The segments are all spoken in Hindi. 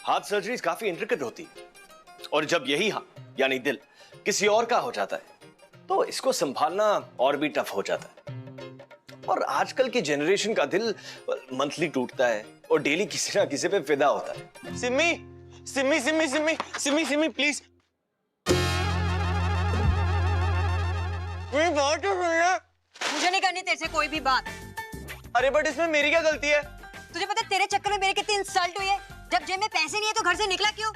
हार्ट सर्जरीज काफी इंट्रिकेट होती है, और जब यही हार्ट यानी दिल किसी और का हो जाता है तो इसको संभालना और भी टफ हो जाता है। और आजकल की जनरेशन का दिल मंथली टूटता है और डेली किसी ना किसी पे फिदा होता है। सिम्मी सिम्मी सिम्मी सिम्मी सिम्मी सिम्मी प्लीज, मेरी बात तो सुन ले। मुझे नहीं करनी तेरे से कोई भी बात। अरे बट इसमें मेरी क्या गलती है? तुझे पता है तेरे चक्कर में मेरे कितनी इंसल्ट हुई है? जब जेब में पैसे नहीं है तो घर से निकला क्यों?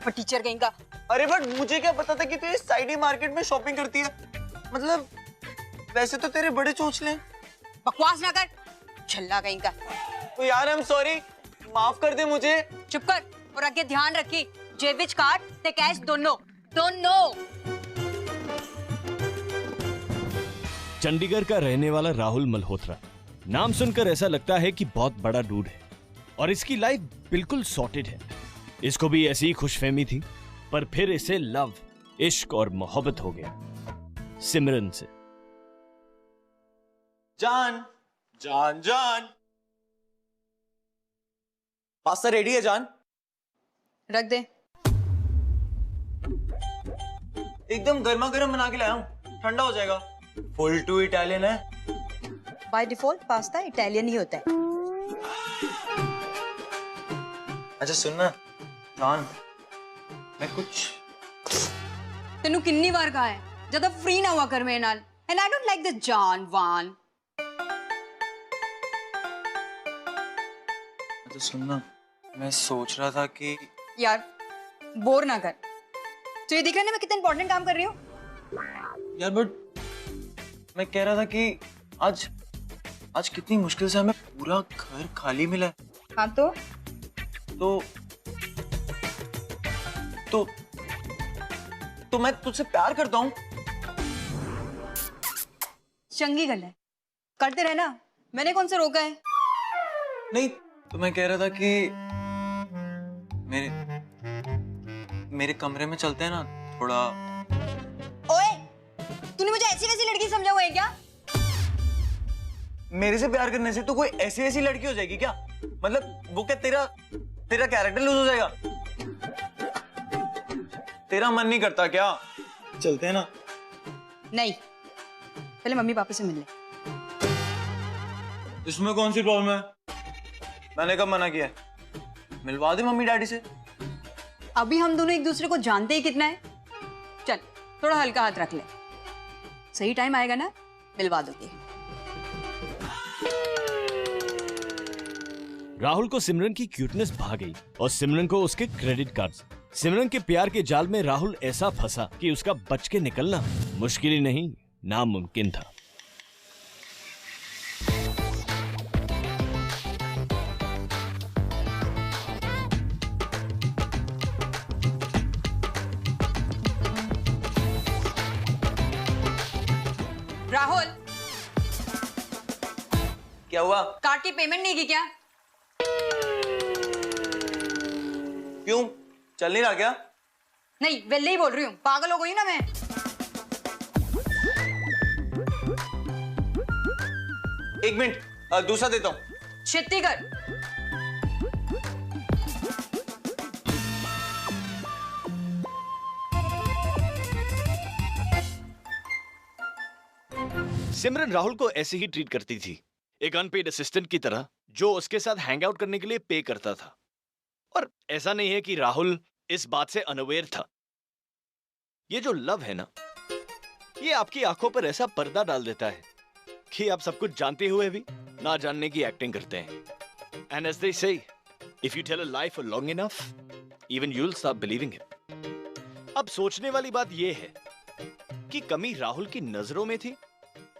और टीचर कहीं का। अरे बट मुझे क्या पता था कि तू इस साइडी मार्केट में शॉपिंग करती है। मतलब वैसे तो तेरे बड़े चोंचले हैं। बकवास ना कर, छल्ला कहीं का। तो यार आई एम सॉरी, माफ कर दे मुझे। चुप कर और आगे ध्यान रखी, जेब विच कार्ड ते कैश दोनों दोनों। चंडीगढ़ का रहने वाला राहुल मल्होत्रा, नाम सुनकर ऐसा लगता है कि बहुत बड़ा डूड है और इसकी लाइफ बिल्कुल सॉर्टेड है। इसको भी ऐसी ही खुशफहमी थी, पर फिर इसे लव, इश्क और मोहब्बत हो गया सिमरन से। जान जान जान, पास्ता रेडी है जान? रख दे। एकदम गर्मा गर्म बना के लाया हूँ, ठंडा हो जाएगा। फुल टू इटालियन है। बाय डिफॉल्ट पास्ता इटालियन ही होता है। अच्छा सुनना जान, मैं कुछ तेनू कितनी बार कहा है ज्यादा फ्री ना हुआ कर मेरे नाल। And I don't like this जान वान। अच्छा सुनना, मैं सोच रहा था कि यार बोर ना कर। तो ये दिख रहा है ना मैं कितना इंपॉर्टेंट काम कर रही हूँ। यार बट मैं कह रहा था कि आज कितनी मुश्किल से हमें पूरा घर खाली मिला है। हाँ तो मैं तुझसे प्यार करता हूँ। चंगी गल है, करते रहना, मैंने कौन से रोका है। नहीं तो मैं कह रहा था कि मेरे कमरे में चलते हैं ना थोड़ा। ओए, तूने मुझे ऐसी वैसी लड़की समझा हुआ है क्या? मेरे से प्यार करने से तो कोई ऐसी ऐसी लड़की हो जाएगी क्या? मतलब वो क्या तेरा कैरेक्टर लूज हो जाएगा? तेरा मन नहीं करता क्या? चलते हैं ना। नहीं, पहले मम्मी पापा से मिल ले। इसमें कौन सी प्रॉब्लम है? मैंने कब मना किया? मिलवा दे मम्मी डैडी से। अभी हम दोनों एक दूसरे को जानते ही कितना है। चल थोड़ा हल्का हाथ रख ले, सही टाइम आएगा ना मिलवा दोगे। राहुल को सिमरन की क्यूटनेस भा गई और सिमरन को उसके क्रेडिट कार्ड्स। सिमरन के प्यार के जाल में राहुल ऐसा फंसा कि उसका बच के निकलना मुश्किल ही नहीं, नामुमकिन था। राहुल, क्या हुआ? कार्ड की पेमेंट नहीं की क्या? क्यों, चल नहीं रहा क्या? नहीं, वेले ही बोल रही हूँ, पागल हो गई ना मैं। एक मिनट, दूसरा देता हूँ। छत्तीसगढ़। सिमरन राहुल को ऐसे ही ट्रीट करती थी, एक अनपेड असिस्टेंट की तरह जो उसके साथ हैंग आउट करने के लिए पे करता था। और ऐसा नहीं है कि राहुल इस बात से अनअवेयर था। ये जो लव है ना, ये आपकी आंखों पर ऐसा पर्दा डाल देता है कि आप सब कुछ जानते हुए भी ना जानने की एक्टिंग करते हैं। And as they say, if you tell a lie for long enough, even you will start believing it. अब सोचने वाली बात यह है कि कमी राहुल की नजरों में थी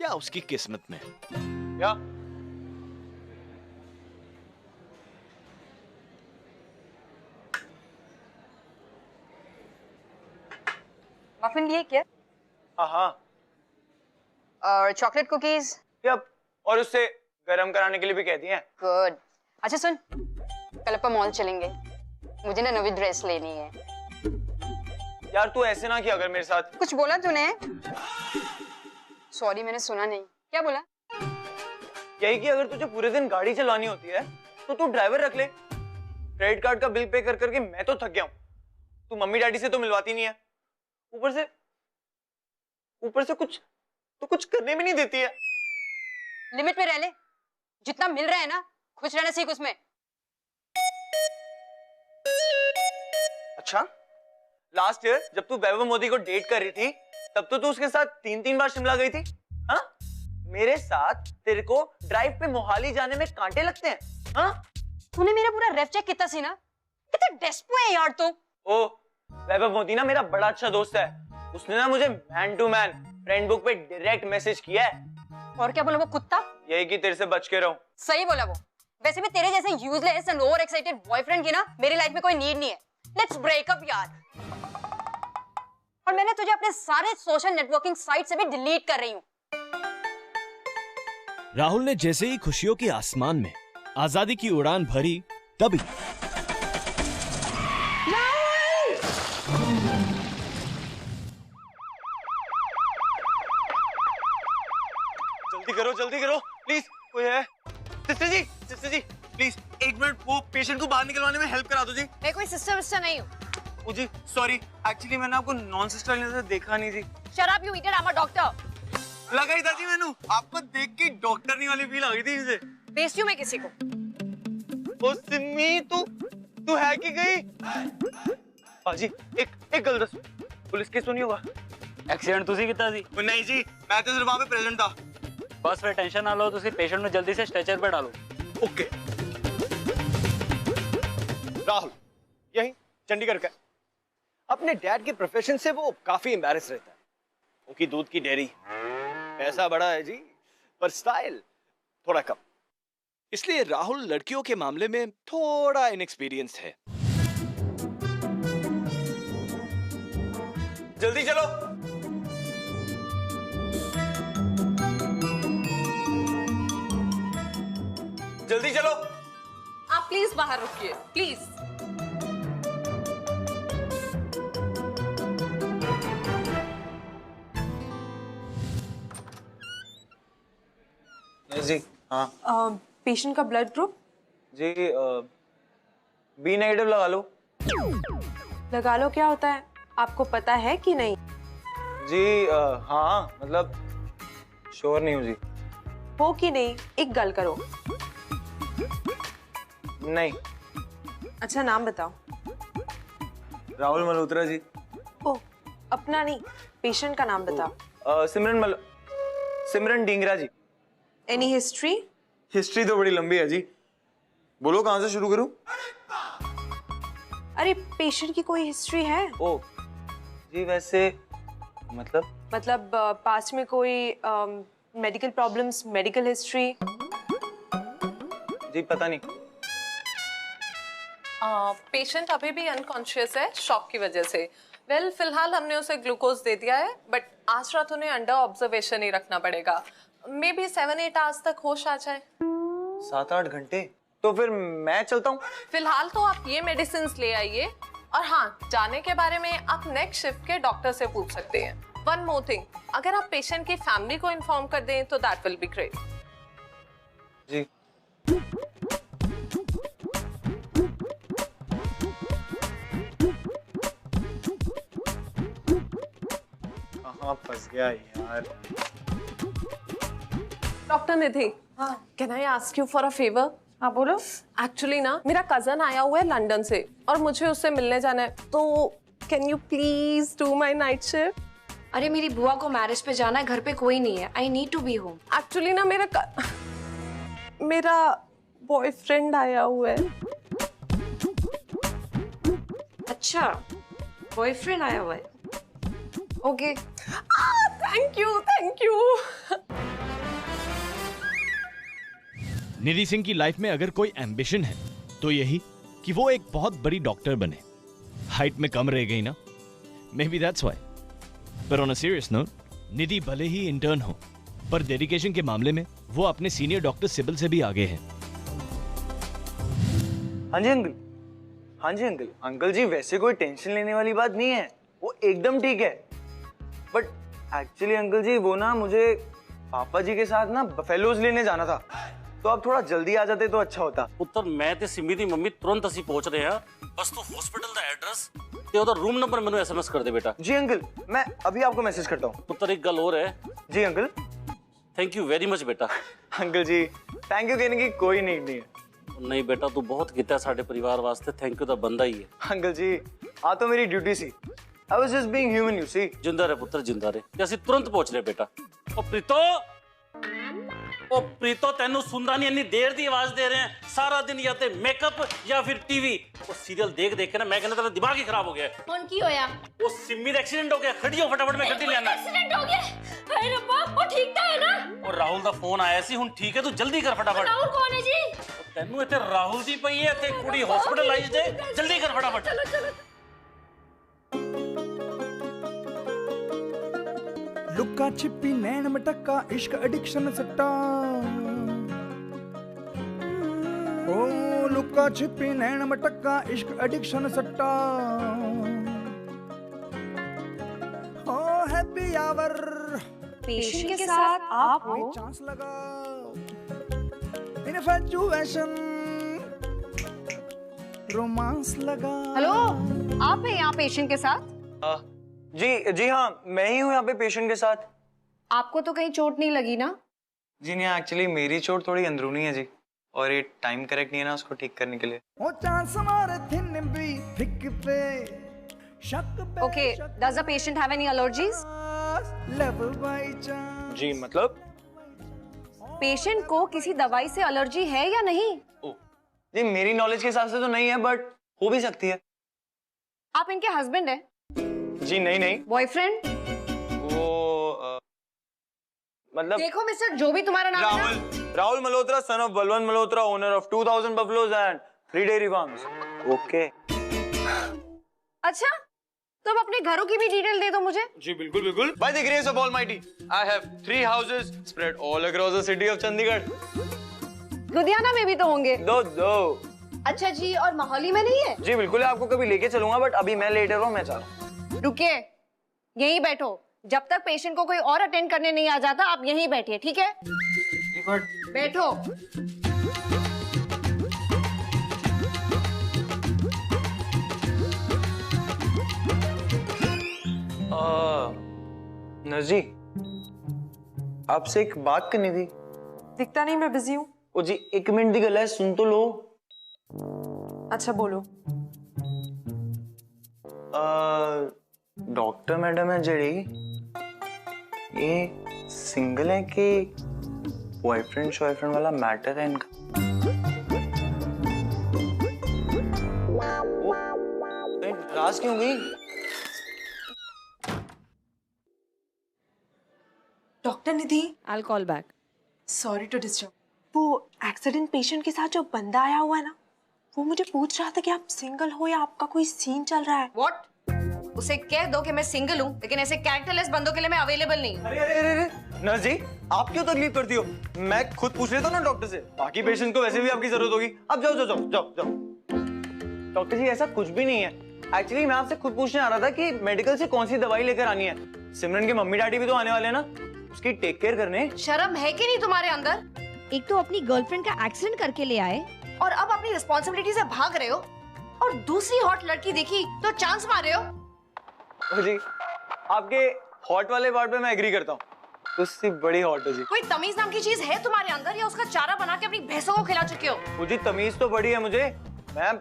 या उसकी किस्मत में। क्या? मफिन लिए क्या? हाँ। और चॉकलेट कुकीज? यप, और उससे गरम कराने के लिए भी कहती हैं। गुड। अच्छा सुन, कल अपन मॉल चलेंगे, मुझे ना नवी ड्रेस लेनी है। यार तू ऐसे ना किया अगर मेरे साथ। कुछ बोला तूने? सॉरी मैंने सुना नहीं। क्या बोला? यही कि अगर तुझे पूरे दिन गाड़ी चलानी होती है तो तू ड्राइवर रख ले, क्रेडिट कार्ड का बिल पे कर करके मैं तो थक गया हूँ। तू मम्मी डैडी से तो मिलवाती नहीं है, ऊपर से कुछ करने भी नहीं देती है। लिमिट पे रह ले, जितना मिल रहा है ना खुश रहना सीख उसमें। अच्छा, लास्ट ईयर जब तू वैभव मोदी को डेट कर रही थी तब तो तू उसके साथ 3-3 बार शिमला गई थी। हाँ, मेरे साथ तेरे को ड्राइव पे मोहाली जाने में कांटे लगते हैं। हाँ, तूने मेरा पूरा रेफ चेक कितना सी ना, कितना डेस्पो है यार तू। ओ, वैभव मोदी ना मेरा बड़ा अच्छा दोस्त है, उसने ना मुझे man to man friend book पे डायरेक्ट मैसेज किया है। और क्या बोला वो कुत्ता? यही कि तेरे से बच के रहूं। सही बोला वो। वैसे भी तेरे जैसे useless and over excited boyfriend की ना मेरी लाइफ में कोई नीड नहीं है। लेट्स ब्रेक अप यार। और मैंने तुझे अपने सारे सोशल नेटवर्किंग साइट से भी डिलीट कर रही हूँ। राहुल ने जैसे ही खुशियों के आसमान में आजादी की उड़ान भरी, तभी जल्दी करो प्लीज, कोई है? सिस्टर जी प्लीज 1 मिनट, वो पेशेंट को बाहर निकलवाने में हेल्प करा दो जी। मैं कोई सिस्टर विस्टर नहीं हूँ। ओ जी सॉरी, एक्चुअली मैंने आपको नॉन सिस्टर नजर देखा नहीं जी। Shut up you idiot, I am a doctor. लगा ही था जी मैंने, आपको देख के डॉक्टर नहीं वाली फील आ गई थी मुझे। बेचती हूँ मैं किसी को। ओ सिमी, तू है कि गई? पाजी एक गल दस, पुलिस केस तो नहीं होगा? एक्सीडेंट ਤੁਸੀਂ ਕੀਤਾ ਸੀ? नहीं जी, मैं तो सिर्फ वहां पे प्रेजेंट था। बस फिर टेंशन ना लो, ਤੁਸੀਂ पेशेंट ਨੂੰ जल्दी से स्ट्रेचर पे डालो। ओके। राहुल यही चंडीगढ़ का, अपने डैड के प्रोफेशन से वो काफी एम्बैरेस रहता है। उनकी दूध की डेयरी, पैसा बड़ा है जी पर स्टाइल थोड़ा कम, इसलिए राहुल लड़कियों के मामले में थोड़ा इनएक्सपीरियंस्ड है। जल्दी चलो। जल्दी चलो। आप प्लीज बाहर रुकिए, प्लीज। जी हाँ। पेशेंट का ब्लड ग्रुप जी बी नेगेटिव लगा लो। लगा लो, क्या होता है आपको पता है कि नहीं? जी हाँ, मतलब श्योर नहीं हूँ जी। हो कि नहीं, एक गल करो। नहीं। अच्छा नाम बताओ। राहुल मल्होत्रा जी। ओह, अपना नहीं, पेशेंट का नाम बताओ। Simran Dhingra ji. Any history? History तो बड़ी लंबी है जी, बोलो कहाँ से शुरू करूं? अरे पेशेंट की कोई हिस्ट्री है? ओ जी, वैसे मतलब पास्ट में कोई मेडिकल प्रॉब्लम्स, मेडिकल हिस्ट्री? जी पता नहीं। पेशेंट अभी भी अनकॉन्शियस है शॉक की वजह से। वेल फिलहाल हमने उसे ग्लूकोज दे दिया है, बट आज रात उन्हें अंडर ऑब्जर्वेशन ही रखना पड़ेगा। मे बी 7-8 आवर्स तक होश आ जाए। 7-8 घंटे? तो फिर मैं चलता हूँ। फिलहाल तो आप ये मेडिसिन ले आइए, और हाँ, जाने के बारे में आप नेक्स्ट शिफ्ट के डॉक्टर से पूछ सकते हैं। वन मोर थिंग, अगर आप पेशेंट की फैमिली को इन्फॉर्म कर दें तो दैट विल बी ग्रेट। जी कहाँ फंस गया यार। Doctor Nidhi, can I ask you for a favour? हाँ बोलो। एक्चुअली ना मेरा कजन आया हुआ है लंदन से और मुझे उससे मिलने जाना है, तो can you please do my night shift? अरे मेरी बुआ को मैरिज पे जाना है, घर पे कोई नहीं है। I need to be home. Actually ना मेरा बॉयफ्रेंड आया हुआ है। अच्छा, बॉयफ्रेंड आया हुआ है। Okay. Thank you. Nidhi Singh की लाइफ में अगर कोई एम्बिशन है तो यही कि वो एक बहुत बड़ी डॉक्टर बने। हाइट में कम रह गई ना, मे बी दैट्स व्हाई। पर ऑन अ सीरियस नोट, निधि भले ही इंटर्न हो, पर डेडिकेशन के मामले में वो अपने सीनियर डॉक्टर सिबिल से भी आगे हैं। हाँ जी अंकल, हाँ जी अंकल। अंकल जी वैसे कोई टेंशन लेने वाली बात नहीं है, वो एकदम ठीक है। बट एक्चुअली अंकल जी वो ना मुझे पापा जी के साथ ना बफेलोज लेने जाना था। तो आप थोड़ा जल्दी आ जाते तो अच्छा होता। ਪੁੱਤਰ ਮੈਂ ਤੇ ਸਿੰਮੀ ਦੀ ਮੰਮੀ ਤੁਰੰਤ ਅਸੀਂ ਪਹੁੰਚ ਰਹੇ ਹਾਂ। ਬਸ ਤੂੰ ਹਸਪੀਟਲ ਦਾ ਐਡਰੈਸ ਤੇ ਉਹਦਾ ਰੂਮ ਨੰਬਰ ਮੈਨੂੰ ਐਸਐਮਐਸ ਕਰ ਦੇ ਬੇਟਾ। जी अंकल, मैं अभी आपको मैसेज करता हूँ। ਪੁੱਤਰ ਇੱਕ ਗੱਲ ਹੋਰ ਹੈ। Ji uncle. Thank you very much ਬੇਟਾ। अंकल जी थैंक यू कहने की कोई नीड नहीं है। ਨਹੀਂ ਬੇਟਾ ਤੂੰ ਬਹੁਤ ਕੀਤਾ ਸਾਡੇ ਪਰਿਵਾਰ ਵਾਸਤੇ, ਥੈਂਕ ਯੂ ਦਾ ਬੰਦਾ ਹੀ ਹੈ। अंकल जी आ तो मेरी ड्यूटी सी। I was just being human, you see। ਜਿੰਦਾ ਰਹਿ ਪੁੱਤਰ ਜਿੰਦਾ ਰਹਿ। ਤੇ ਅਸੀਂ ਤੁਰੰਤ ਪਹੁੰਚ ਰਹੇ ਬੇਟਾ। ਉਹ ਪ੍ਰੀਤੋ, ਉਹ ਪ੍ਰੀਤੋ ਤੈਨੂੰ ਸੁਣਦਾ ਨਹੀਂ, ਇੰਨੀ ਦੇਰ ਦੀ ਆਵਾਜ਼ ਦੇ ਰਹੇ ਆ ਸਾਰਾ ਦਿਨ, ਜਾਂ ਤੇ ਮੇਕਅਪ ਜਾਂ ਫਿਰ ਟੀਵੀ। ਉਹ ਸੀਰੀਅਲ ਦੇਖ ਦੇਖ ਕੇ ਨਾ ਮੈਂ ਕਹਿੰਦਾ ਤੇਰਾ ਦਿਮਾਗ ਹੀ ਖਰਾਬ ਹੋ ਗਿਆ। कौन की होया? ਉਹ ਸਿੰਮੀ ਦਾ ਐਕਸੀਡੈਂਟ ਹੋ ਗਿਆ, ਖੜੀ ਹੋ ਫਟਾਫਟ, ਮੈਂ ਗੱਡੀ ਲਿਆਣਾ। एक्सीडेंट हो गया? हाय रब्बा, वो ठीक था है ना? ਉਹ ਰਾਹੁਲ ਦਾ ਫੋਨ ਆਇਆ ਸੀ, ਹੁਣ ਠੀਕ ਹੈ, ਤੂੰ ਜਲਦੀ ਕਰ ਫਟਾਫਟ। राहुल कौन है जी? ਤੈਨੂੰ ਇੱਥੇ ਰਾਹੁਲ ਦੀ ਪਈ ਹੈ ਤੇ ਕੁੜੀ ਹਸਪੀਟਲਾਈਜ਼ਡ ਹੈ, ਜਲਦੀ ਕਰ ਫਟਾਫਟ। चलो चलो। लुक्का छिपी नैन मटक्का इश्क एडिक्शन सट्टा, ओ लुक्का छिपी नैन मटक्का इश्क एडिक्शन सट्टा, ओ हैप्पी आवर पेशेंट के साथ आप हो? चांस लगा इनफैचुएशन रोमांस लगा। हेलो, आप हैं यहाँ पेशेंट के साथ? जी हाँ, मैं ही हूँ यहाँ पे पेशेंट के साथ। आपको तो कहीं चोट नहीं लगी ना? जी नहीं, एक्चुअली मेरी चोट थोड़ी अंदरूनी है जी, और ये टाइम करेक्ट नहीं है ना उसको ठीक करने के लिए। ओ चांस मारे थिन भी थिक पे शक पे Okay, does the patient have any allergies? Love by chance. जी मतलब? पेशेंट को किसी दवाई से एलर्जी है या नहीं? जी मेरी नॉलेज के हिसाब से तो नहीं है, बट हो भी सकती है। आप इनके हस्बैंड हैं? जी नहीं, बॉयफ्रेंड? वो मतलब देखो मिस्टर, जो भी तुम्हारा नाम है ना, Rahul Malhotra, son of Balwant Malhotra, owner of 2000 buffaloes and 3 dairy farms. Okay. अच्छा, तो अब अपने घरों की भी डिटेल दे दो मुझे। जी बिल्कुल बिल्कुल। By the grace of Almighty, I have 3 houses spread all across the city of Chandigarh. Ludhiana में भी तो होंगे। दो। अच्छा जी, और मोहाली में नहीं है? जी बिल्कुल, आपको कभी लेके चलूंगा, बट अभी मैं लेटर हूँ, मैं चाह रहा हूँ। रुकिए, यहीं बैठो, जब तक पेशेंट को कोई और अटेंड करने नहीं आ जाता आप यहीं बैठिए, ठीक है? बैठो। नर्स जी, आपसे एक बात करनी थी। दिखता नहीं, मैं बिजी हूँ। ओ जी 1 मिनट दी गल है, सुन तो लो। अच्छा बोलो। डॉक्टर मैडम है जड़ी, ये सिंगल है कि बॉयफ्रेंड शॉयफ्रेंड वाला मैटर है इनका? वो नाराज क्यों गई? Doctor Nidhi, I'll call back. Sorry to disturb. वो एक्सीडेंट पेशेंट के साथ जो बंदा आया हुआ है ना, वो मुझे पूछ रहा था कि आप सिंगल हो या आपका कोई सीन चल रहा है। What? उसे कह दो कि मैं सिंगल हूँ, लेकिन ऐसे कैरेक्टरलेस बंदों के लिए मैं अवेलेबल नहीं। अरे नर्स जी, आप क्यों तकलीफ करती हो? मैं खुद पूछ लेता हूँ ना डॉक्टर से। बाकी पेशेंट को वैसे भी आपकी जरूरत होगी। अब जाओ। डॉक्टर जी ऐसा कुछ भी नहीं है। एक्चुअली मैं आपसे खुद पूछने आ रहा था कि मेडिकल से कौन सी दवाई लेकर आनी है। सिमरन के मम्मी डैडी भी तो आने वाले हैं ना, उसकी टेक केयर करने। शर्म है कि नहीं तुम्हारे अंदर? एक तो अपनी गर्लफ्रेंड का एक्सीडेंट करके ले आए, और अब अपनी रिस्पॉन्सिबिलिटी से भाग रहे हो, और दूसरी हॉट लड़की देखी तो चांस मार रहे हो। जी आपके हॉट वाले वर्ड पे मैं एग्री करता हूँ, उससे बड़ी हॉट है जी। कोई तमीज नाम की चीज है तुम्हारे अंदर, या उसका चारा बना के अपनी भैंसों को खिला चुके हो? मुझे तमीज तो बड़ी है, मुझे, मैं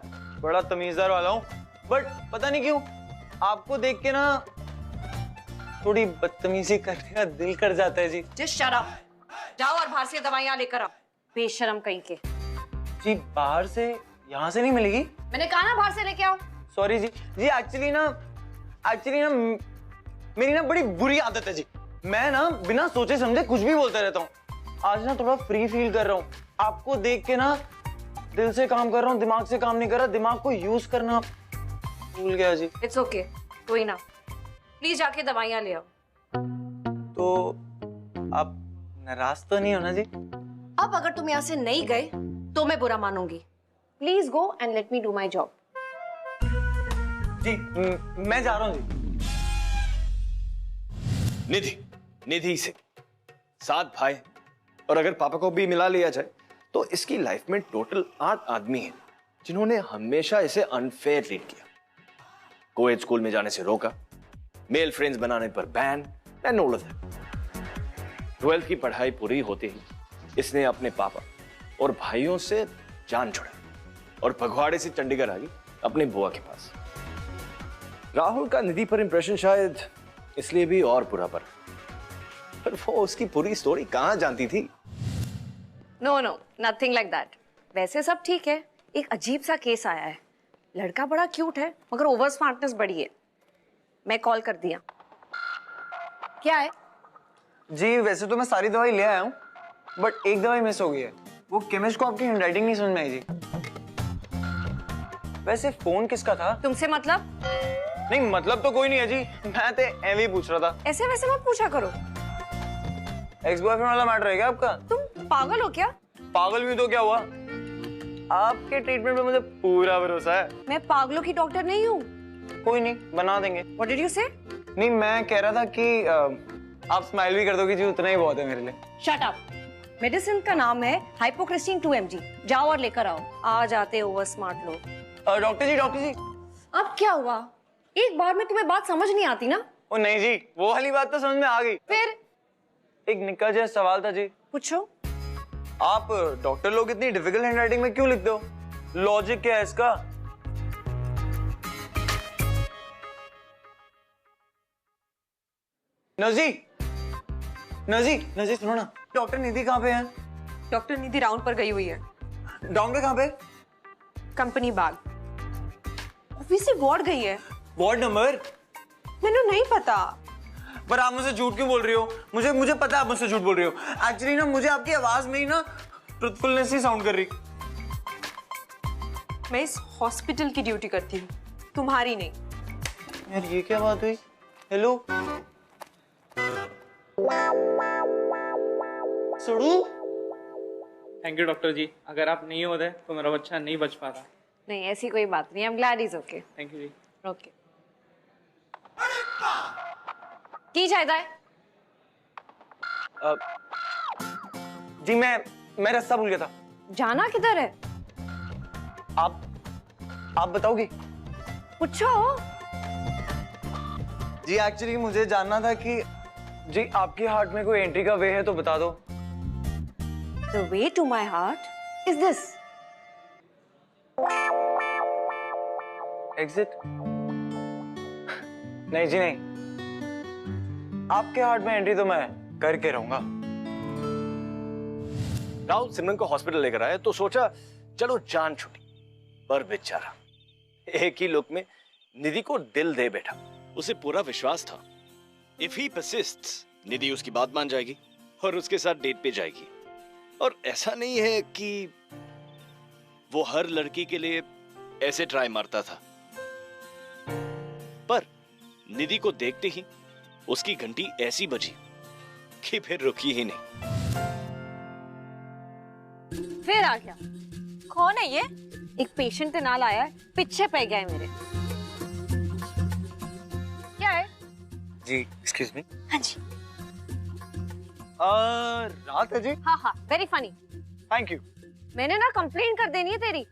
बड़ा तमीजदार वाला हूँ, बट पता नहीं क्यों आपको देख के ना थोड़ी बदतमीजी करने का दिल कर जाता है जी। जिस शर्म, जाओ और बाहर से दवाइयाँ लेकर आओ, बेशरम कहीं के। जी बाहर से, यहाँ से नहीं मिलेगी? मैंने कहा ना बाहर से लेके आओ। सॉरी जी एक्चुअली ना मेरी ना बड़ी बुरी आदत है जी। मैं ना बिना सोचे समझे कुछ भी बोलता रहता हूँ। आज ना थोड़ा फ्री फील कर रहा हूँ, आपको देख के ना दिल से काम कर रहा हूँ, दिमाग से काम नहीं कर रहा, दिमाग को यूज करना भूल गया जी। इट्स ओके, कोई ना, प्लीज जाके दवाइयाँ ले आओ। तो आप नाराज तो नहीं हो ना जी? अब अगर तुम यहाँ से नहीं गए तो मैं बुरा मानूंगी। Please go and let me do my job. जी मैं जा रहा हूँ जी। निधि से 7 भाई, और अगर पापा को भी मिला लिया जाए तो इसकी लाइफ में टोटल 8 आदमी हैं जिन्होंने हमेशा इसे अनफेयर ट्रीट किया। कोएड स्कूल में जाने से रोका, मेल फ्रेंड्स बनाने पर ban and all of that. 12th की पढ़ाई पूरी होते ही इसने अपने पापा और भाइयों से जान छुड़ाई और फगवाड़े से चंडीगढ़ आ गई अपने बुआ के पास। राहुल का निधि पर इंप्रेशन शायद इसलिए भी और बुरा पर वो उसकी पूरी स्टोरी कहां जानती थी। No no, nothing like that. वैसे सब ठीक है, एक अजीब सा केस आया है। लड़का बड़ा क्यूट है मगर ओवर स्मार्टनेस बड़ी है। मैं कॉल कर दिया। क्या है? जी वैसे तो मैं सारी दवाई ले आया हूँ, बट एक दवाई मिस हो गई है। वो केमिस्ट को आपकी हैंडराइटिंग नहीं समझ में आई जी। वैसे फोन किसका था? तुमसे मतलब? नहीं मतलब तो कोई नहीं है जी, मैं तो एवं ही पूछ रहा था। ऐसे वैसे मत पूछा करो। एक्स बॉयफ्रेंड वाला मैटर है क्या आपका? तुम पागल हो क्या? पागल भी तो क्या हुआ, आपके ट्रीटमेंट पे मुझे पूरा भरोसा है। मैं पागलों की डॉक्टर नहीं हूँ। कोई नहीं, बना देंगे। What did you say? नहीं मैं कह रहा था कि आप स्माइल भी कर दोगे जी, उतना ही बहुत है मेरे लिए। Shut up. मेडिसिन का नाम है हाइपोक्रिस्टीन 2 mg। जाओ और लेकर आओ। आ जाते ओवर स्मार्ट लोग। डॉक्टर जी अब क्या हुआ? एक बार में तुम्हें बात समझ नहीं आती ना? ओ नहीं जी, वो वाली बात तो समझ में आ गई। फिर एक निक्का जैसा सवाल था जी। पूछो। आप डॉक्टर लोग इतनी डिफिकल्ट हैंडराइटिंग में क्यों लिखते हो? लॉजिक क्या है इसका? नजी सुनो ना, डॉक्टर निधि कहाँ पे है? डॉक्टर निधि राउंड पर गई हुई है। राउंड पे कहाँ पे? कंपनी बाग। ऑफिस से वार्ड गई है। Ward number? मैंने नहीं पता। पर आप मुझसे झूठ क्यों बोल रही हो? मुझे पता है आप मुझसे झूठ बोल रही हो। एक्चुअली ना मुझे आपकी आवाज में ही ना ट्रुथफुलनेस ही साउंड कर रही। मैं इस हॉस्पिटल की ड्यूटी करती हूँ, तुम्हारी नहीं। यार ये क्या बात हुई? हेलो सुडू। थैंक यू डॉक्टर जी, अगर आप नहीं होते तो मेरा बच्चा नहीं बच पाता। नहीं ऐसी कोई बात नहीं, I am glad is okay. Thank you जी। ओके। की चाहता है? जी मैं रास्ता भूल गया था। जाना किधर है? आप बताओगे? पूछो। जी एक्चुअली मुझे जानना था कि जी आपके हार्ट में कोई एंट्री का वे है तो बता दो। The way to my heart is this. Exit? नहीं जी नहीं, आपके हार्ट में एंट्री तो मैं करके रहूंगा। राहुल सिमरन को हॉस्पिटल लेकर आया तो सोचा चलो जान छुटी, पर बेचारा एक ही लुक में निधि को दिल दे बैठा। उसे पूरा विश्वास था इफ ही persists, निधि उसकी बात मान जाएगी और उसके साथ डेट पे जाएगी। और ऐसा नहीं है कि वो हर लड़की के लिए ऐसे ट्राई मारता था, पर निधि को देखते ही उसकी घंटी ऐसी बजी कि फिर रुकी ही नहीं। फिर आ गया। कौन है ये? एक पेशेंट के नाल आया है, पीछे पै गया है मेरे। क्या है? जी एक्सक्यूज मी। हाँ जी। रात है जी। हाँ वेरी फनी। Thank you. मैंने ना कंप्लेन कर देनी है तेरी।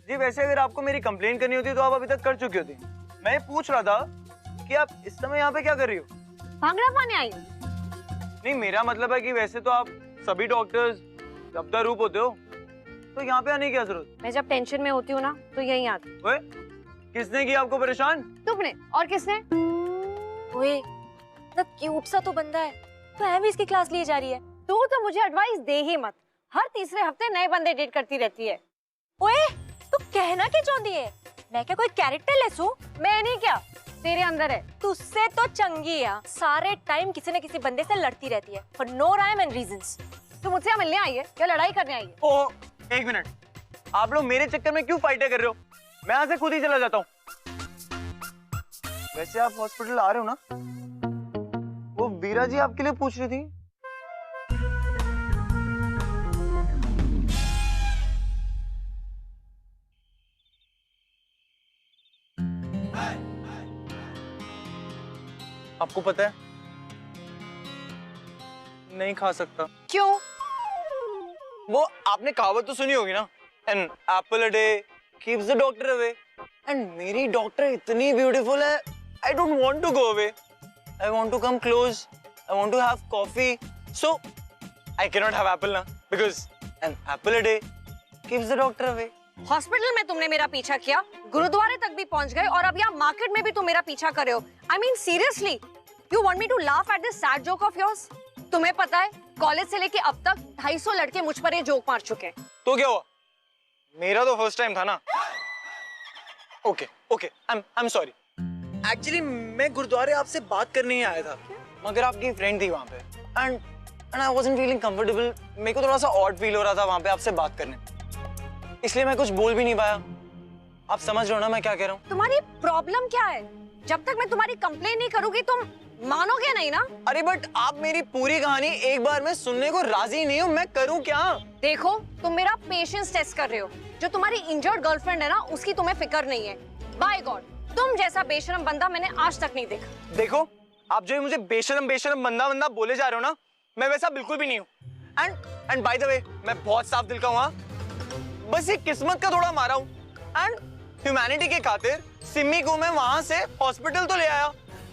जी वैसे अगर आपको मेरी कंप्लेन करनी होती तो आप अभी तक कर चुकी होती। मैं पूछ रहा था कि आप इस समय यहाँ पे क्या कर रही हो? भांगड़ा पाने आई हूँ। नहीं मेरा मतलब है कि वैसे तो आप सभी डॉक्टर्स जब्दा रूप होते हो, तो यहाँ पे आने की क्या जरूरत? मैं जब टेंशन में होती हूँ ना तो यहीं आती। ओए, किसने किया आपको परेशान? तुमने। और किसने? ओए, इतना क्यूट सा तो बंदा है, तो है भी इसकी क्लास ली जा रही है। तू तो मुझे एडवाइस दे ही मत। हर तीसरे हफ्ते नए बंदे डेट करती रहती है। ओए, तू कहना क्या चाहती है? मैं क्या कोई कैरेक्टर लेस हूँ? मैं नहीं, क्या तेरे अंदर है। तुझसे तो चंगी है, सारे टाइम किसी न किसी बंदे से लड़ती रहती है for no rhyme and reasons. तू मुझसे यहाँ मिलने आई है या लड़ाई करने आई है? ओ एक मिनट, आप लोग मेरे चक्कर में क्यों फाइटें कर रहे हो? मैं यहाँ से खुद ही चला जाता हूँ। वैसे आप हॉस्पिटल आ रहे हो ना? वो वीरा जी आपके लिए पूछ रही थी। आपको पता है नहीं खा सकता। क्यों? वो आपने कहावत तो सुनी होगी ना, an apple a day keeps the doctor away. And मेरी डॉक्टर इतनी ब्यूटीफुल है, I don't want to go away, I want to come close, I want to have coffee, so I can not have apple ना, because an apple a day keeps the doctor away. Hospital में तुमने मेरा पीछा किया, गुरुद्वारे तक भी पहुंच गए, और अब यहाँ मार्केट में भी तुम मेरा पीछा कर रहे हो। I mean seriously, you want me to laugh at this sad joke of yours? तुम्हें पता है कॉलेज से लेके अब तक 250 लड़के मुझ पर ये जोक मार चुके हैं। तो क्या हुआ, मेरा तो फर्स्ट टाइम था ना। Okay okay, I am sorry. Actually मैं गुरुद्वारे आपसे बात करने ही आया था, मगर आपकी फ्रेंड थी वहां पे, and I wasn't feeling comfortable. मेरे को थोड़ा सा ऑड फील हो रहा था वहां पे आपसे बात करने, इसलिए मैं कुछ बोल भी नहीं पाया। आप समझ रहे हो ना मैं क्या कह रहा हूँ? तुम्हारी प्रॉब्लम क्या है? जब तक मैं तुम्हारी कंप्लेन नहीं करूंगी तुम मानोगे नहीं ना? अरे बट आप मेरी पूरी कहानी एक बार में सुनने को राजी नहीं हो, मैं करूं क्या? देखो, तुम मेरा पेशेंस टेस्ट कर रहे हो। जो तुम्हारी इंजर्ड गर्लफ्रेंड है ना, उसकी तुम्हें फिक्र नहीं है। बाय गॉड, तुम जैसा बेशरम बंदा मैंने आज तक नहीं देखा। देखो, आप जो मुझे बेशरम बेशरम बंदा बोले जा रहे हो ना, मैं वैसा बिल्कुल भी नहीं हूँ। एंड बाय द वे, मैं बहुत साफ दिल का हूँ, बस ये किस्मत का थोड़ा मारा हूँ। एंड ह्यूमैनिटी के खातिर सिमी को मैं वहां से हॉस्पिटल तो ले आया,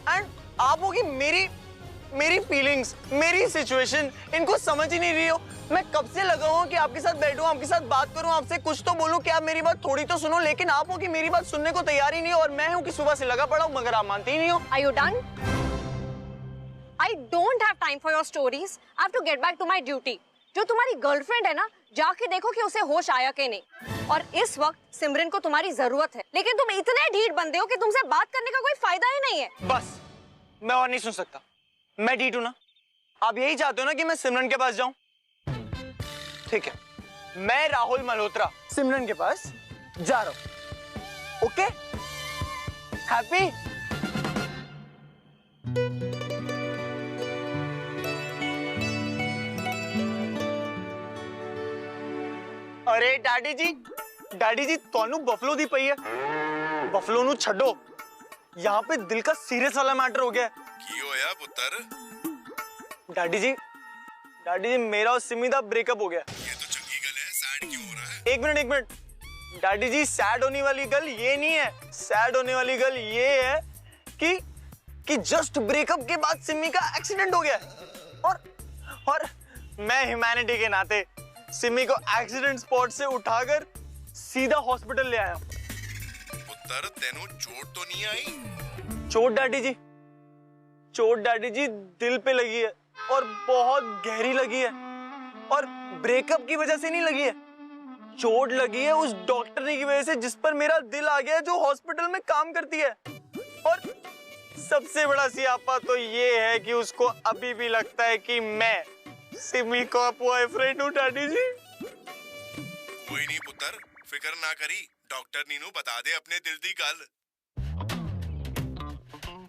एंड आप होगी मेरी फीलिंग्स, मेरी सिचुएशन इनको समझ ही नहीं रही हो। मैं कब से लगा हूं कि आपके साथ बैठूं, आपके साथ बात करूं, आपसे कुछ तो बोलूं कि आप मेरी बात थोड़ी तो सुनो, लेकिन आप हो कि मेरी बात सुनने को तैयार ही नहीं हो, और मैं हूं कि सुबह से लगा पड़ा हूं मगर आप मानते ही नहीं हो। Are you done? I don't have time for your stories. I have to get back to my duty. जो तुम्हारी गर्लफ्रेंड है ना, जाके देखो कि उसे होश आया कि नहीं। और इस वक्त सिमरन को तुम्हारी जरूरत है, लेकिन तुम इतने ढीठ बंदे हो कि तुमसे बात करने का कोई फायदा ही नहीं है। बस, मैं और नहीं सुन सकता। मैं ढीठ हूं ना? आप यही चाहते हो ना कि मैं सिमरन के पास जाऊं? ठीक है, मैं राहुल मल्होत्रा सिमरन के पास जा रहा हूं। ओके? हैप्पी? अरे डैडी जी ਤੁਹਾਨੂੰ बफलो दी पई है। बफलो नु छड्डो, यहाँ पे दिल का सीरियस वाला मैटर हो गया। की होया पुत्र? डैडी जी मेरा और सिमी दा ब्रेकअप हो गया। ये तो चंगी गल है, सैड क्यों हो रहा है? एक मिनट डैडी जी, सैड होने वाली गल ये नहीं है। सैड होने वाली गल ये है कि जस्ट ब्रेकअप के बाद सिमी का एक्सीडेंट हो गया, और मैं ह्यूमैनिटी के नाते सिमी को एक्सीडेंट स्पॉट से उठाकर सीधा हॉस्पिटल ले आया। पुत्र तेनू चोट तो नहीं आई? चोट डैडी जी दिल पे लगी है, और बहुत गहरी लगी है, और ब्रेकअप की वजह से नहीं लगी है। चोट लगी है उस डॉक्टरनी की वजह से जिस पर मेरा दिल आ गया, जो हॉस्पिटल में काम करती है। और सबसे बड़ा सियापा तो ये है कि उसको अभी भी लगता है कि मैं सिमी का बॉयफ्रेंड हूँ। डैडी जी कोई नहीं पुत्र, फिक्र ना करी, डॉक्टर नीनू बता दे अपने दिल दी गल।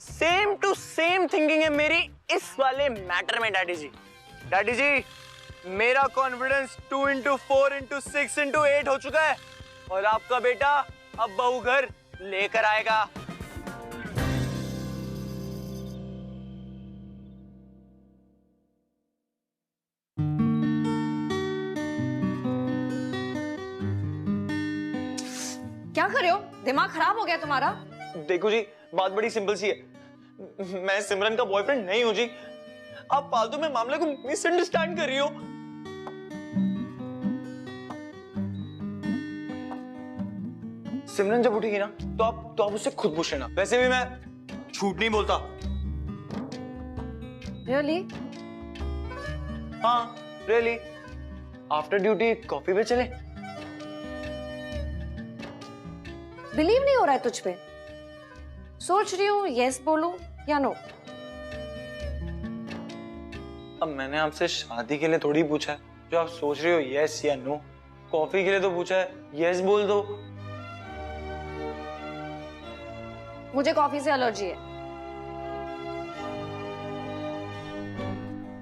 सेम टू सेम थिंकिंग है मेरी इस वाले मैटर में। डैडी जी मेरा कॉन्फिडेंस 2 into 4 into 6 into 8 हो चुका है, और आपका बेटा अब बहू घर लेकर आएगा। क्या कर रहे हो? दिमाग खराब हो गया तुम्हारा? देखो जी, बात बड़ी सिंपल सी है, मैं सिमरन का बॉयफ्रेंड नहीं हूं जी। आप फालतू में मामले को मिसअंडरस्टैंड कर रही हो। सिमरन जब उठेगी ना, तो आप उससे खुद पूछ लेना। वैसे भी मैं झूठ नहीं बोलता। Really? हाँ, रियली। आफ्टर ड्यूटी कॉफी पे चले? बिलीव नहीं हो रहा है तुझ पे। सोच रही हूँ यस बोलूं या नो। अब मैंने आपसे शादी के लिए थोड़ी पूछा है, जो आप सोच रहे हो यस या नो। कॉफी के लिए तो पूछा है, यस बोल दो। मुझे कॉफी से एलर्जी है।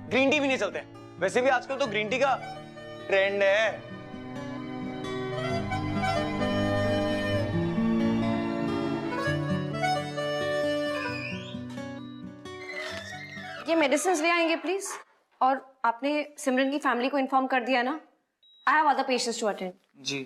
ग्रीन टी भी नहीं चलते। वैसे भी आजकल तो ग्रीन टी का ट्रेंड है। ये मेडिसिन ले आएंगे प्लीज। और आपने सिमरन की फैमिली को इन्फॉर्म कर दिया ना? I have other patients to attend. जी।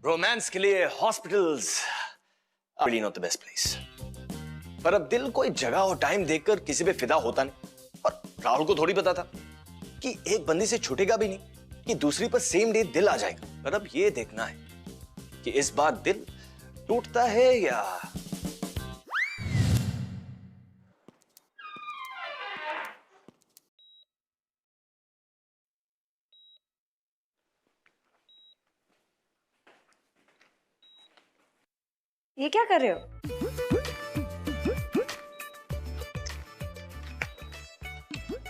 रोमांस के लिए hospitals really not the best place. पर अब दिल कोई जगह और टाइम देखकर किसी पे फिदा होता नहीं। और राहुल को थोड़ी पता था कि एक बंदी से छूटेगा भी नहीं कि दूसरी पर सेम डे दिल आ जाएगा। पर अब ये देखना है कि इस बार दिल टूटता है या ये क्या कर रहे हो?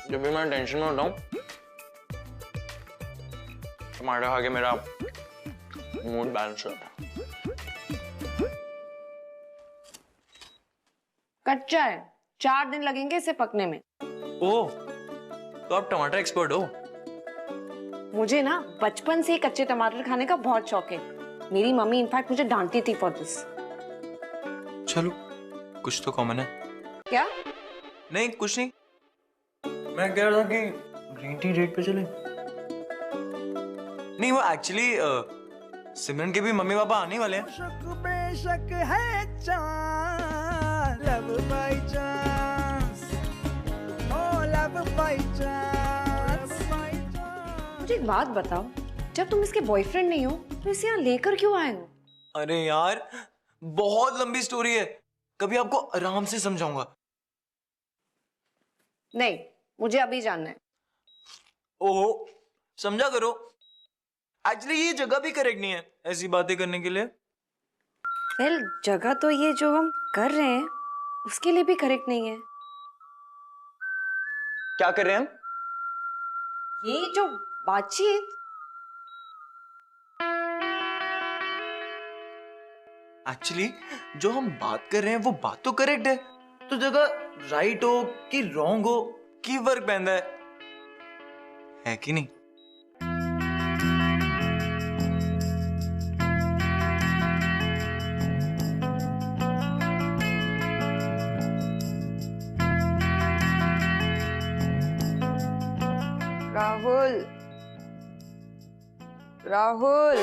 जब भी मैं टेंशन में होता हूँ टमाटर खा के मेरा मूड बैलेंस होता है। कच्चा है, 4 दिन लगेंगे इसे पकने में। ओह, तो आप टमाटर एक्सपर्ट हो? मुझे ना बचपन से ही कच्चे टमाटर खाने का बहुत शौक है। मेरी मम्मी इनफैक्ट मुझे डांटती थी फॉर दिस। चलो, कुछ तो कॉमन है। क्या? नहीं, कुछ नहीं। मैं कह रहा था कि ग्रीन टी डेट पे चले। नहीं, वो एक्चुअली सिमरन के भी मम्मी पापा आने वाले हैं। शक बेशक है chance, love by chance, oh love by chance. मुझे एक बात बताओ, जब तुम इसके बॉयफ्रेंड नहीं हो तो इसे यहाँ लेकर क्यों आए हो? अरे यार, बहुत लंबी स्टोरी है, कभी आपको आराम से समझाऊंगा। नहीं, मुझे अभी जानना है। ओहो, समझा करो। एक्चुअली ये जगह भी करेक्ट नहीं है ऐसी बातें करने के लिए। वेल, जगह तो ये जो हम कर रहे हैं उसके लिए भी करेक्ट नहीं है। क्या कर रहे हैं हम? ये जो बातचीत। एक्चुअली जो हम बात कर रहे हैं वो बात तो करेक्ट है, तो जगह राइट हो कि रॉन्ग हो की फर्क पैंदा है कि नहीं? राहुल, राहुल,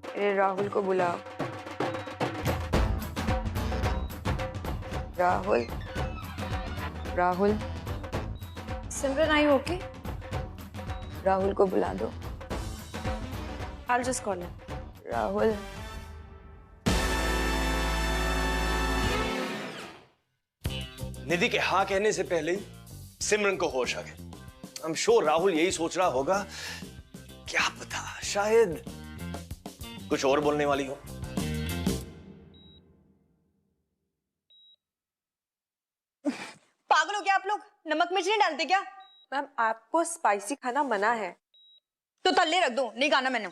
अरे राहुल को बुलाओ। राहुल, राहुल, सिमरन, आई ओके? राहुल को बुला दो। I'll just call him. Rahul, निधि के हाँ कहने से पहले ही सिमरन को होश आ गया। आई एम श्योर राहुल यही सोच रहा होगा, क्या पता शायद कुछ और बोलने वाली हो। पागल हो क्या आप लोग? नमक मिर्च नहीं डालते क्या? मैम आपको स्पाइसी खाना मना है। तो तल्ले रख दो, नहीं खाना मैंने।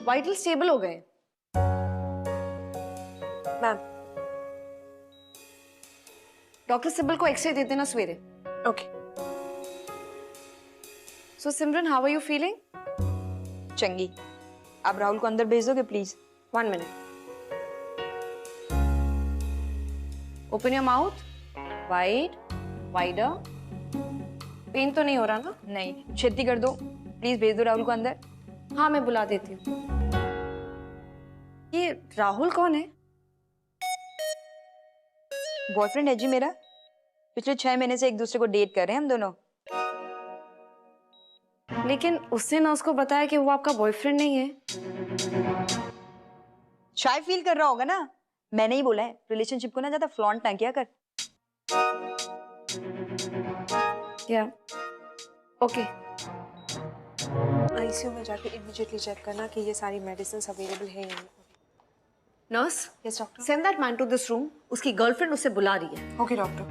वाइटल स्टेबल हो गए। मैम, डॉक्टर सिबल को एक्सरे दे देना सवेरे। Okay. So Simran, how are you feeling? चंगी। आप राहुल को अंदर भेज दोगे please? 1 minute. Open your mouth. Wide, wider. Pain तो नहीं हो रहा ना? नहीं, छेती कर दो प्लीज, भेज दो राहुल को अंदर। हाँ, मैं बुला देती हूँ। ये राहुल कौन है? बॉयफ्रेंड है जी मेरा। पिछले 6 महीने से एक दूसरे को डेट कर रहे हैं हम दोनों। लेकिन उसने ना उसको बताया कि वो आपका बॉयफ्रेंड नहीं है। शायद फील कर रहा होगा ना। मैंने ही बोला है रिलेशनशिप को ना ज्यादा फ्लॉन्ट ना किया कर। क्या? ओके। आईसीयू में जाके इमीडिएटली चेक करना कि ये सारी मेडिसिन अवेलेबल है या नहीं। Nurse, yes doctor. Send that man to this room. उसकी गर्लफ्रेंड उसे बुला रही है। Okay doctor.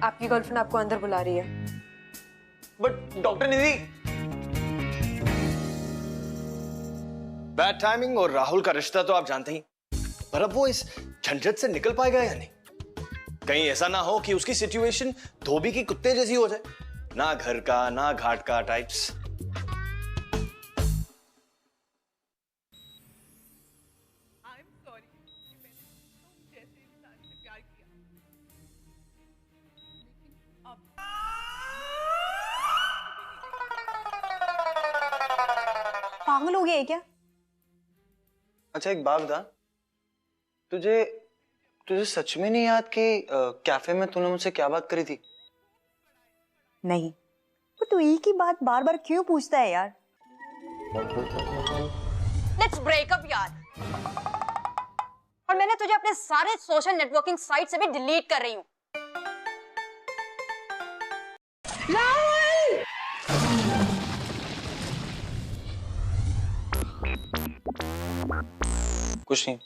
आपकी गर्लफ्रेंड आपको अंदर बुला रही है। But doctor Nidhi. Bad timing और राहुल का रिश्ता तो आप जानते ही। पर अब वो इस झंझट से निकल पाएगा या नहीं? कहीं ऐसा ना हो कि उसकी सिचुएशन धोबी की कुत्ते जैसी हो जाए, ना घर का ना घाट का टाइप्स। पागल हो गया है क्या? अच्छा एक बात बता, तुझे सच में नहीं याद कि कैफे में तूने मुझसे क्या बात करी थी? नहीं, पर तू एक ही बात बार बार क्यों पूछता है यार? लेट्स ब्रेक अप यार। और मैंने तुझे अपने सारे सोशल नेटवर्किंग साइट से भी डिलीट कर रही हूँ। कुछ नहीं।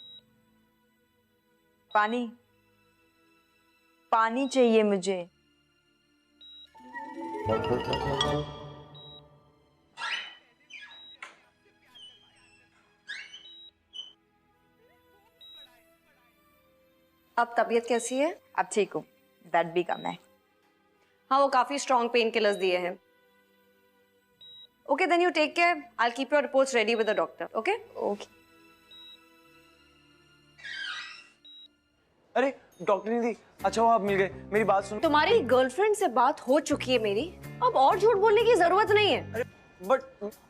पानी, पानी चाहिए मुझे। अब तबीयत कैसी है? अब ठीक हूँ, दर्द भी कम है। हाँ, वो काफी स्ट्रॉन्ग पेन किलर्स दिए हैं। Okay, then you take care. I will keep your reports ready with the doctor. Okay okay. अरे डॉक्टर निधि, अच्छा वो आप मिल गए। मेरी बात सुनो। तुम्हारी गर्लफ्रेंड से बात हो चुकी है मेरी, अब और झूठ बोलने की जरूरत नहीं है। अरे बट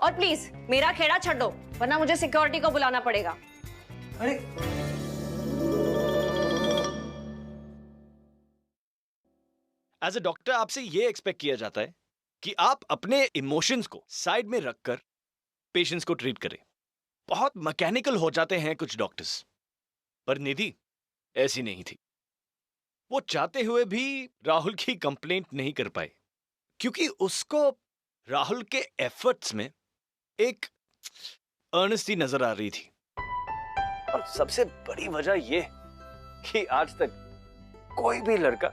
और प्लीज मेरा खेड़ा छੱड दो, वरना मुझे सिक्योरिटी को बुलाना पड़ेगा। अरे एज अ डॉक्टर आपसे ये एक्सपेक्ट किया जाता है कि आप अपने इमोशंस को साइड में रखकर पेशेंट्स को ट्रीट करें। बहुत मैकेनिकल हो जाते हैं कुछ डॉक्टर्स, पर निधि ऐसी नहीं थी। वो चाहते हुए भी राहुल की कंप्लेंट नहीं कर पाए, क्योंकि उसको राहुल के एफर्ट्स में एक अर्नेस्टी नजर आ रही थी। और सबसे बड़ी वजह यह कि आज तक कोई भी लड़का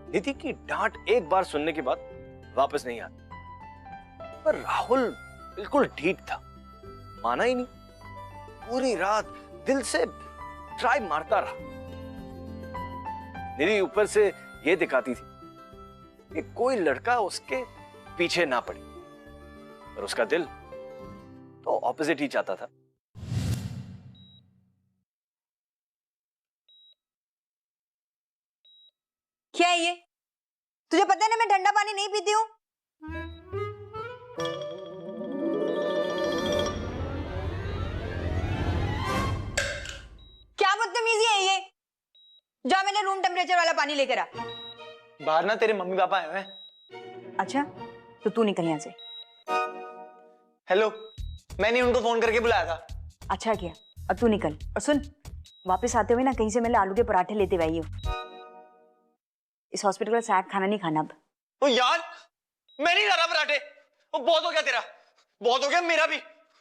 निधि की डांट एक बार सुनने के बाद वापस नहीं आता, पर राहुल बिल्कुल ठीक था, माना ही नहीं। पूरी रात दिल से ट्राई मारता रहा। निधि ऊपर से यह दिखाती थी कि कोई लड़का उसके पीछे ना पड़े, पर उसका दिल तो ऑपोजिट ही चाहता था। क्या है ये? तुझे पता है ना मैं ठंडा पानी नहीं पीती हूँ। क्या बदतमीजी है ये? जा मैंने रूम टेम्परेचर वाला पानी लेकर आ। बाहर ना तेरे मम्मी पापा आए हुए हैं। अच्छा, तो तू निकल यहाँ से। हेलो, मैंने उनको फोन करके बुलाया था। अच्छा किया, अब तू निकल। और सुन, वापस आते हुए ना कहीं से मैंने आलू के पराठे लेते हुए आई हूँ। इस हॉस्पिटल का सैड खाना नहीं खाना अब। ओ यार, मैं नहीं खा रहा पराठे। वो बहुत हो गया तेरा, बहुत हो गया मेरा भी।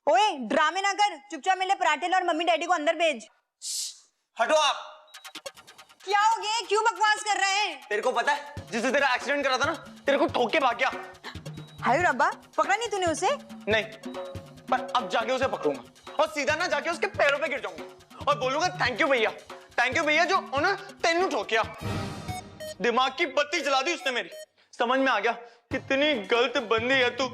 ओए ड्रामे ना कर, चुपचाप मेरे पराठे ला और मम्मी डैडी को अंदर भेज। हटो आप। क्या हो गया? क्यों बकवास कर रहे हैं? तेरे को पता है जिससे तेरा एक्सीडेंट करा था ना, तेरे को ठोक के भाग गया। हाय रब्बा, पकड़ा नहीं तूने उसे? नहीं, पर अब जाके उसे पकड़ूंगा और सीधा ना जाके उसके पैरों पे गिर जाऊंगा और बोलूंगा थैंक यू भैया, थैंक यू भैया जो उन्होंने तेनू ठोकिया। दिमाग की बत्ती जला दी उसने मेरी। समझ में आ गया कितनी गलत बंदी है तू।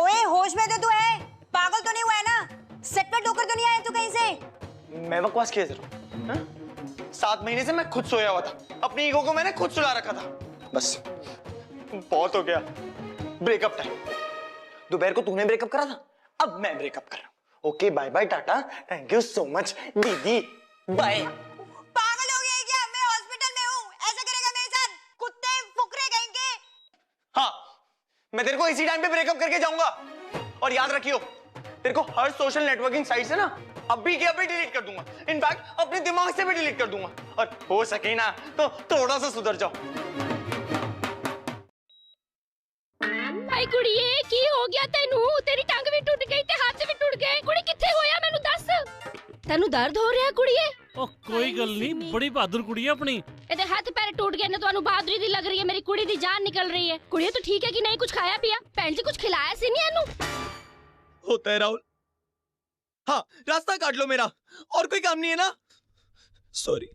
ओए होश में तो तू है, पागल तो नहीं हुआ है ना? सेट पे ठोकर तो नहीं आया तू कहीं से? मैं बकवास किया जरूर। 7 महीने से मैं खुद सोया हुआ था, अपनी ईगो को मैंने खुद सुला रखा था। बस बहुत हो गया। Breakup time. दोपहर को तूने ब्रेकअप करा था, अब मैं ब्रेकअप कर रहा हूँ। Okay bye bye tata, thank you so much दीदी, बाय। पागल हो गया है क्या? मैं हॉस्पिटल में हूँ, ऐसा करेगा मेरे साथ? कुत्ते फुकरे कहीं के। हाँ, मैं तेरे को इसी टाइम पे ब्रेकअप करके जाऊंगा। और याद रखियो, तेरे को हर सोशल नेटवर्किंग साइट से ना अभी के अभी डिलीट कर दूंगा। इनफैक्ट अपने दिमाग से भी डिलीट कर दूंगा। और हो सके ना तो थोड़ा सा सुधर जाओ। भाई कुड़िए की हो गया तेनू? तेरी टंग भी टूट गई ते हाथ भी टूट गए। कुड़ी किथे होया मेनू दस। तेनू दर्द हो रहा कुड़िए? ओ कोई गल नहीं, बड़ी बहादुर कुड़ी है अपनी। एदे हाथ पैर टूट गए ने, ਤੁਹਾਨੂੰ बहादुरी दी लग रही है। मेरी कुड़ी दी जान निकल रही है। कुड़िए तो ठीक है कि नहीं? कुछ खाया पिया? भैन जी कुछ खिलाया सी नहीं एनू? होता है राहुल। हाँ, रास्ता काट लो मेरा, और कोई काम नहीं है ना? सॉरी।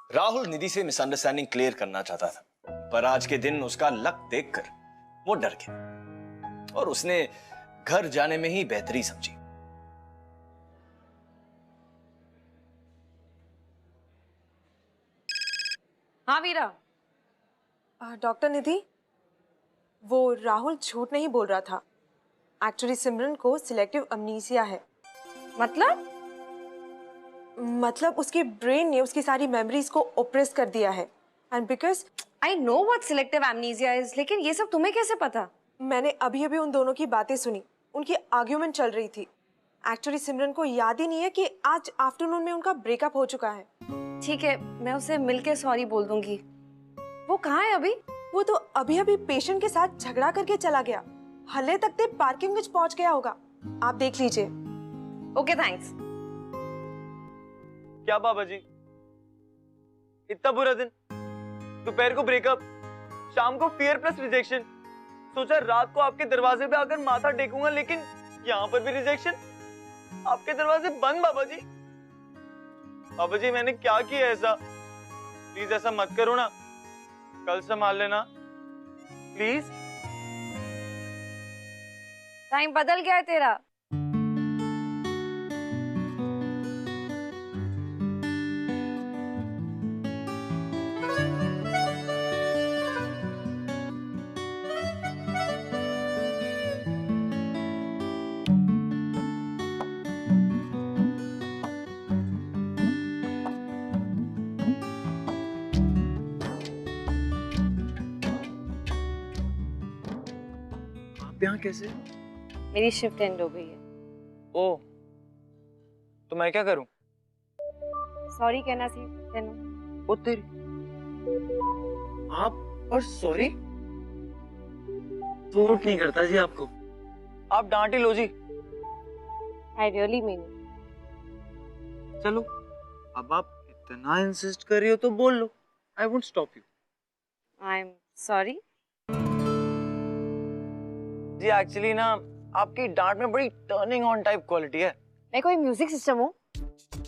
राहुल निधि से मिसअंडरस्टैंडिंग क्लियर करना चाहता था, पर आज के दिन उसका लक देखकर वो डर गया और उसने घर जाने में ही बेहतरी समझी। हाँ वीरा। डॉक्टर निधि, वो राहुल झूठ नहीं बोल रहा था। एक्चुअली सिमरन को सिलेक्टिव अमनीसिया है। मतलब उसके ब्रेन ने उसकी सारी मेमोरीज को ओप्रेस कर दिया है। And because I know what selective amnesia is, लेकिन ये सब तुम्हें कैसे पता? मैंने अभी अभी उन दोनों की बातें सुनी, उनकी आर्ग्यूमेंट चल रही थी। एक्चुअली सिमरन को याद ही नहीं है कि आज आफ्टरनून में उनका ब्रेकअप हो चुका है। ठीक है, मैं उसे मिलके सॉरी बोल दूंगी। वो कहाँ है अभी? वो तो अभी अभी पेशेंट के साथ झगड़ा करके चला गया। हले तक ते पार्किंग में पहुंच गया होगा, आप देख लीजिए। Okay thanks. क्या बाबा जी, इतना बुरा दिन, दोपहर को ब्रेकअप, शाम को फियर प्लस रिजेक्शन। सोचा रात को आपके दरवाजे पे आकर माथा टेकूंगा, लेकिन यहाँ पर भी रिजेक्शन। आपके दरवाजे बंद बाबा जी। बाबा जी मैंने क्या किया ऐसा? प्लीज ऐसा मत करो ना, कल संभाल लेना प्लीज। टाइम बदल गया है तेरा। यहाँ कैसे? मेरी शिफ्ट एंड हो गई है। ओ, तो मैं क्या करूं? सॉरी कहना सी तेनू। ओ तेरी, आप और सॉरी? सूट नहीं करता जी आपको, आप डांट ही लो जी। I really mean. चलो, अब आप इतना इंसिस्ट कर रही हो तो बोल लो, I won't stop you. I am sorry ji. Actually ना आपकी डांट में बड़ी टर्निंग ऑन टाइप क्वालिटी है। मैं कोई म्यूजिक सिस्टम हूँ?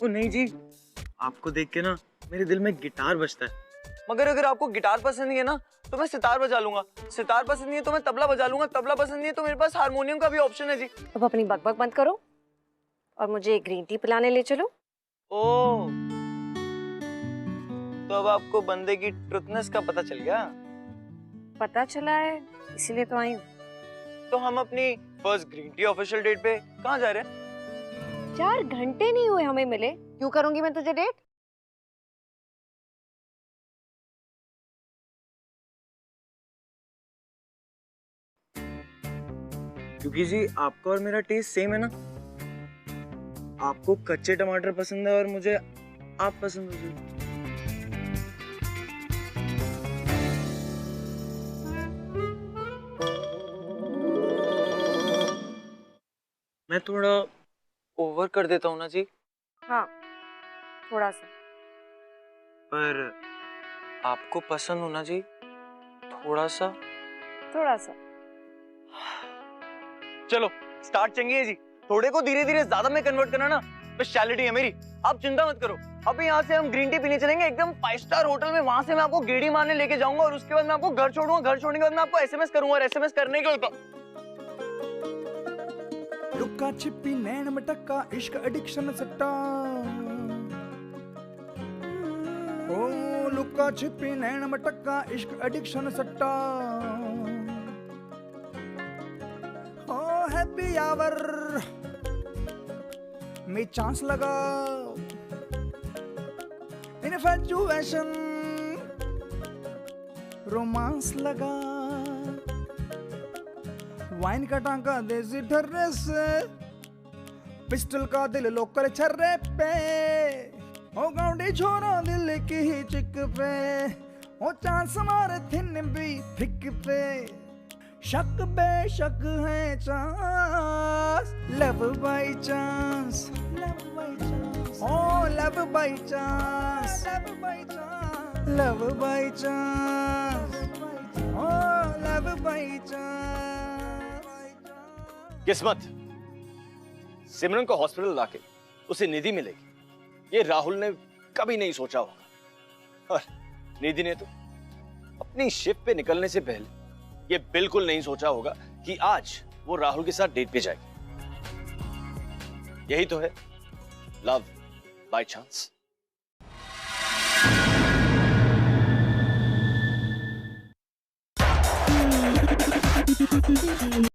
ओ नहीं जी, आपको देख के ना मेरे दिल में गिटार बजता है। मगर अगर आपको गिटार पसंद नहीं है ना तो मैं सितार बजा लूंगा, सितार पसंद नहीं है तो मैं तबला बजा लूंगा, तबला पसंद नहीं है तो मेरे पास हारमोनियम का भी ऑप्शन है जी। अब अपनी बकबक बंद करो और मुझे ग्रीन टी पिलाने ले चलो। ओह, तो अब आपको बंदे की ट्रुथनेस का पता चल गया? पता चला है, इसीलिए तो आई हूँ। तो हम अपनी first green tea official date पे कहाँ जा रहे हैं? 4 घंटे नहीं हुए हमें मिले, क्यों करूंगी मैं तुझे डेट? क्योंकि जी आपका और मेरा टेस्ट सेम है ना। आपको कच्चे टमाटर पसंद है और मुझे आप पसंद हो। मैं थोड़ा ओवर कर देता हूँ ना जी? हाँ, थोड़ा सा। पर आपको पसंद हो ना जी? थोड़ा सा? थोड़ा सा। चलो स्टार्ट चंगी जी। थोड़े को धीरे धीरे ज्यादा में कन्वर्ट करना ना स्पेशलिटी है मेरी, आप चिंता मत करो। अभी यहाँ से हम ग्रीन टी पीने चलेंगे एकदम 5 स्टार होटल में। वहां से मैं आपको गेड़ी मारने लेके जाऊंगा और उसके बाद मैं आपको घर छोड़ूंगा। घर छोड़ने के बाद मैं आपको एसएमएस करूंगा और एसएमएस करने के बाद लुक्का छिपी नैन मटक्का इश्क एडिक्शन सट्टा। ओ लुक्का छिपी नैन मटक्का इश्क एडिक्शन सट्टा। ओ हैप्पी आवर में चांस लगा इन्फैचुएशन रोमांस लगा, वाइन का टांका देसी ठर्रे से, पिस्टल का दिल लोकल छर्रे पे, ओ गाउंडी छोरा दिल की ही चिक पे, ओ चांस मारे थिन भी थिक पे, शक बेशक है chance, love by chance, oh love by chance, love by chance, oh love by chance. किस्मत, सिमरन को हॉस्पिटल लाके उसे निधि मिलेगी, ये राहुल ने कभी नहीं सोचा होगा। और निधि ने तो अपनी शिफ्ट पे निकलने से पहले ये बिल्कुल नहीं सोचा होगा कि आज वो राहुल के साथ डेट पे जाएगी। यही तो है लव बाय चांस।